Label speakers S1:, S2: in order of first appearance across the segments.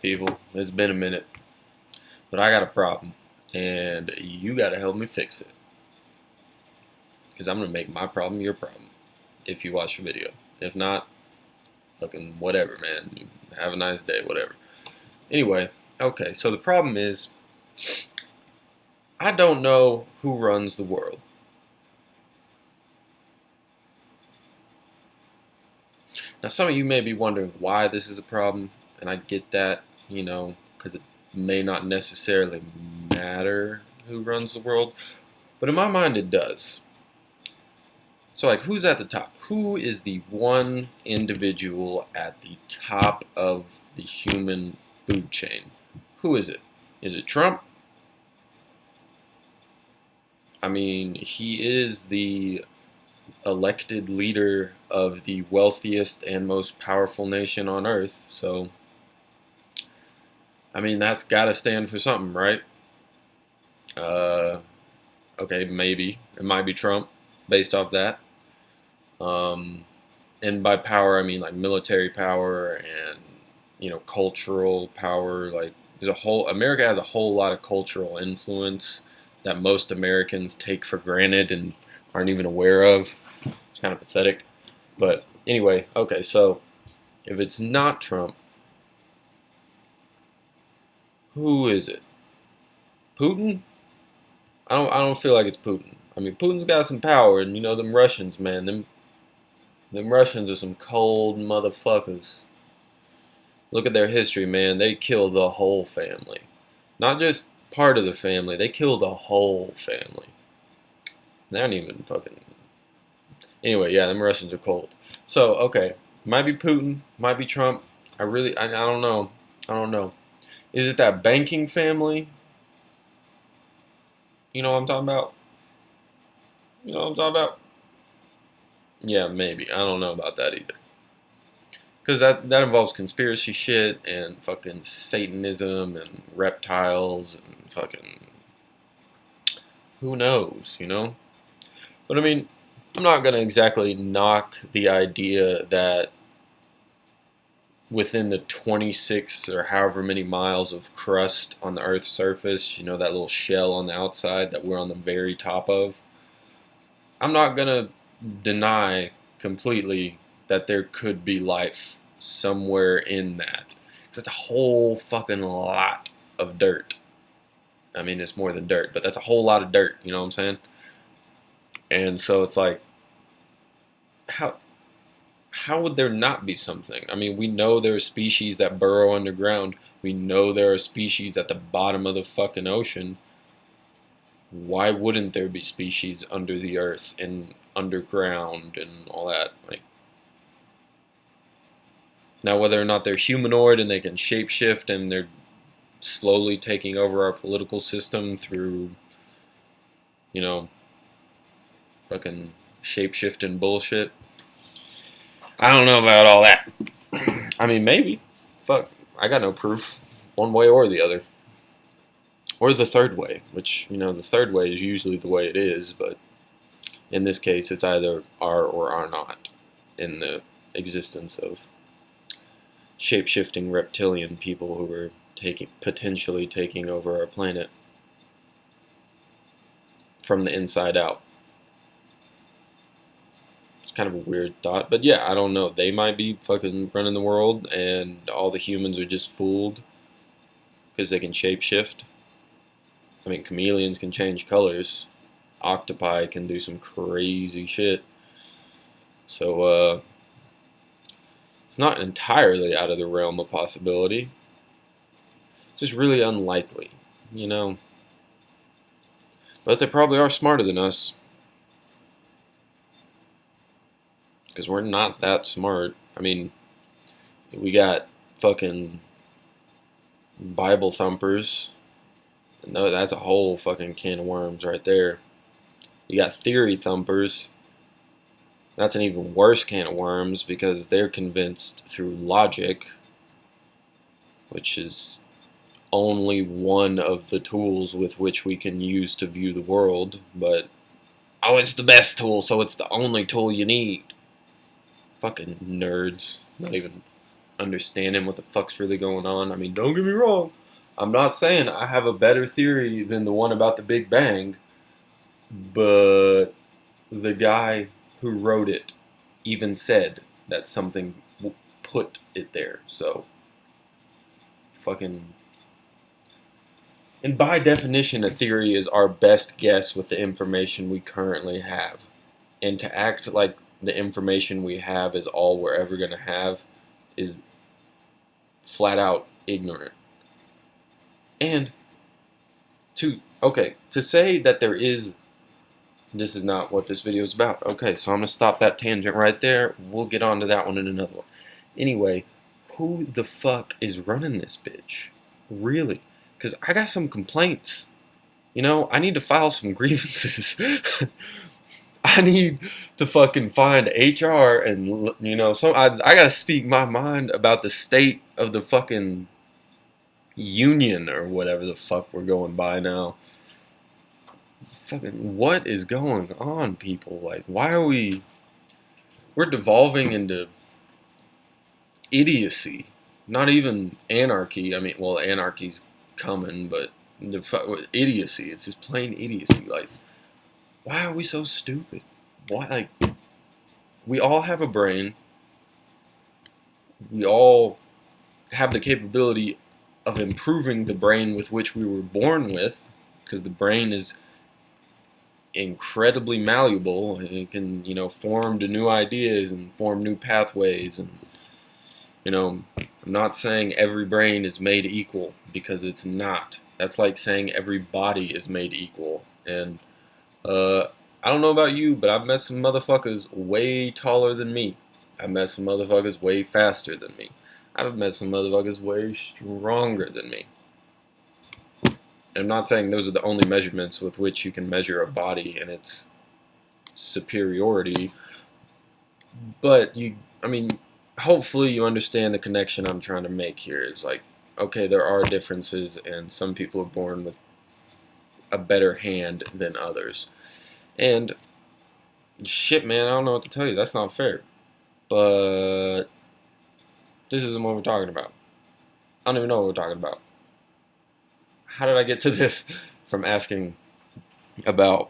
S1: People, it's been a minute, but I got a problem, and you gotta help me fix it. Because I'm gonna make my problem your problem if you watch the video. If not, fucking whatever, man. Have a nice day, whatever. Anyway, okay, so the problem is, I don't know who runs the world. Now, some of you may be wondering why this is a problem, and I get that, because it may not necessarily matter who runs the world, but in my mind, it does. So, like, who's at the top? Who is the one individual at the top of the human food chain? Who is it? Is it Trump? I mean, he is the elected leader of the wealthiest and most powerful nation on earth. So, I mean, that's got to stand for something, right? Uh, okay, maybe. It might be Trump based off that. Um, and by power, I mean like military power and cultural power. Like there's a whole America has a whole lot of cultural influence that most Americans take for granted and aren't even aware of. It's kind of pathetic. But anyway, okay, so if it's not Trump, who is it? Putin? I don't feel like it's Putin. I mean, Putin's got some power, and them Russians, man, them Russians are some cold motherfuckers. Look at their history, man. They kill the whole family. Not just part of the family, they kill the whole family. They don't even fucking. Anyway, yeah, them Russians are cold. So, okay. Might be Putin, might be Trump. I don't know. I don't know. Is it that banking family? You know what I'm talking about? You know what I'm talking about? Yeah, maybe. I don't know about that either. Because that involves conspiracy shit and fucking Satanism and reptiles and fucking who knows? But I mean, I'm not going to exactly knock the idea that within the 26 or however many miles of crust on the Earth's surface, that little shell on the outside that we're on the very top of, I'm not going to deny completely that there could be life somewhere in that. Because it's a whole fucking lot of dirt. I mean, it's more than dirt, but that's a whole lot of dirt, you know what I'm saying? And so it's like, how how would there not be something? I mean, we know there are species that burrow underground. We know there are species at the bottom of the fucking ocean. Why wouldn't there be species under the earth and underground and all that? Like now, whether or not they're humanoid and they can shapeshift and they're slowly taking over our political system through, you know, fucking shapeshifting bullshit. I don't know about all that. I mean, maybe. Fuck. I got no proof, one way or the other. Or the third way, which, the third way is usually the way it is, but in this case, it's either are or are not in the existence of shape shifting reptilian people who are potentially taking over our planet from the inside out. It's kind of a weird thought, but yeah, I don't know. They might be fucking running the world, and all the humans are just fooled because they can shapeshift. I mean, chameleons can change colors. Octopi can do some crazy shit. So, it's not entirely out of the realm of possibility. It's just really unlikely, you know. But they probably are smarter than us. Because we're not that smart. I mean, we got fucking Bible thumpers. And that's a whole fucking can of worms right there. You got theory thumpers. That's an even worse can of worms because they're convinced through logic, which is only one of the tools with which we can use to view the world. But, oh, it's the best tool, so it's the only tool you need. Fucking nerds. Not even understanding what the fuck's really going on. I mean, don't get me wrong. I'm not saying I have a better theory than the one about the Big Bang, but the guy who wrote it even said that something put it there. So, fucking. And by definition, a theory is our best guess with the information we currently have. And to act like the information we have is all we're ever going to have is flat out ignorant. And to say that there is, this is not what this video is about. Okay, so I'm going to stop that tangent right there. We'll get on to that one in another one. Anyway, who the fuck is running this bitch? Really? Because I got some complaints. You know, I need to file some grievances. I need to fucking find HR and, you know, I gotta speak my mind about the state of the fucking union or whatever the fuck we're going by now. Fucking, what is going on, people? Like, why are we're devolving into idiocy, not even anarchy. I mean, well, anarchy's coming, but idiocy. It's just plain idiocy. Like, why are we so stupid? Why, like, we all have a brain. We all have the capability of improving the brain with which we were born with, because the brain is incredibly malleable. It can, you know, form to new ideas and form new pathways. And, you know, I'm not saying every brain is made equal, because it's not. That's like saying every body is made equal. And I don't know about you, but I've met some motherfuckers way taller than me. I've met some motherfuckers way faster than me. I've met some motherfuckers way stronger than me. I'm not saying those are the only measurements with which you can measure a body and its superiority, but I mean, hopefully you understand the connection I'm trying to make here. It's like, okay, there are differences, and some people are born with a better hand than others. And shit, man, I don't know what to tell you. That's not fair. But this isn't what we're talking about. I don't even know what we're talking about. How did I get to this from asking about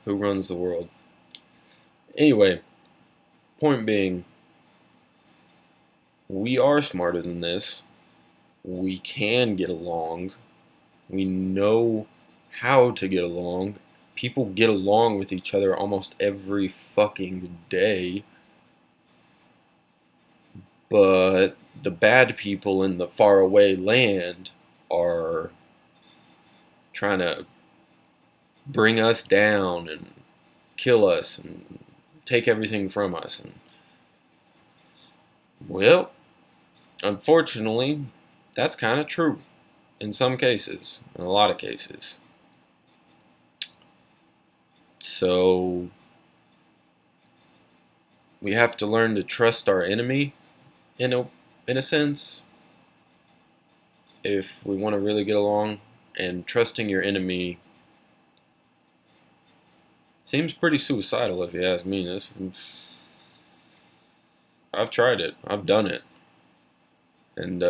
S1: who runs the world? Anyway, point being, we are smarter than this. We can get along. We know how to get along. People get along with each other almost every fucking day. But the bad people in the faraway land are trying to bring us down and kill us and take everything from us. And, well, unfortunately, that's kind of true in some cases, in a lot of cases. So we have to learn to trust our enemy in a sense, if we want to really get along. And trusting your enemy seems pretty suicidal, if you ask me. I've tried it. I've done it. And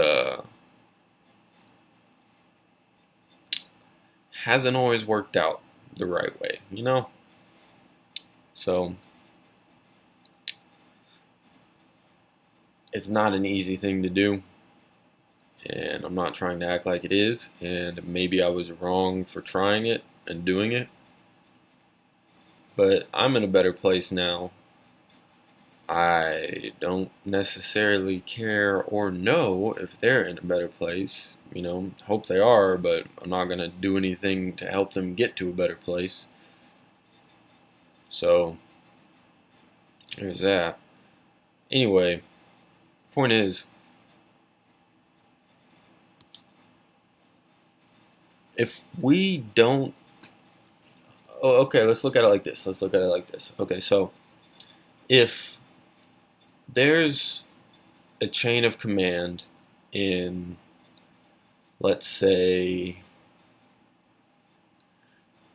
S1: hasn't always worked out the right way, you know? So it's not an easy thing to do, and I'm not trying to act like it is, and maybe I was wrong for trying it and doing it, but I'm in a better place now. I don't necessarily care or know if they're in a better place. You know, hope they are, but I'm not going to do anything to help them get to a better place. So, there's that. Anyway, point is, if we don't, oh, okay, let's look at it like this. Okay, so if there's a chain of command in, let's say,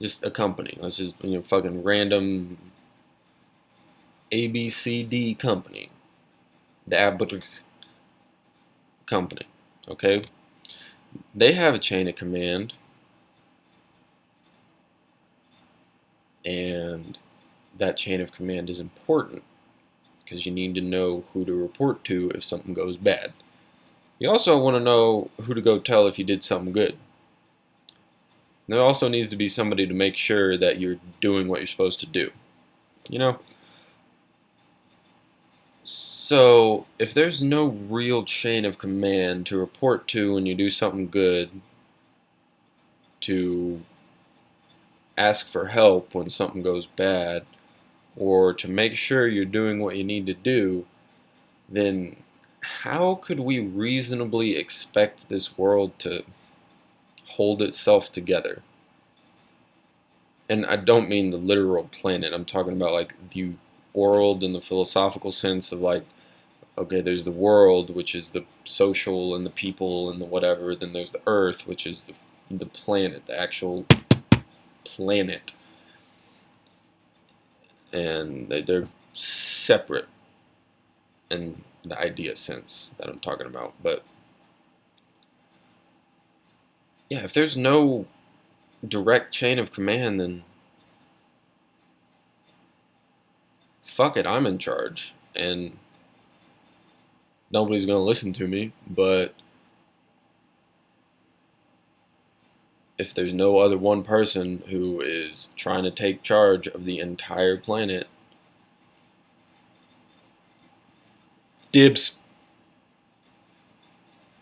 S1: just a company. Let's just, you know, fucking random ABCD company. the Abrich company, okay? They have a chain of command, and that chain of command is important because you need to know who to report to if something goes bad. You also want to know who to go tell if you did something good. There also needs to be somebody to make sure that you're doing what you're supposed to do. You know? So, if there's no real chain of command to report to when you do something good, to ask for help when something goes bad, or to make sure you're doing what you need to do, then how could we reasonably expect this world to hold itself together? And I don't mean the literal planet. I'm talking about like the world in the philosophical sense of like, okay, there's the world, which is the social and the people and the whatever. Then there's the earth, which is the planet, the actual planet. And they're separate in the idea sense that I'm talking about. But yeah, if there's no direct chain of command, then fuck it, I'm in charge. And nobody's going to listen to me. But if there's no other one person who is trying to take charge of the entire planet, dibs.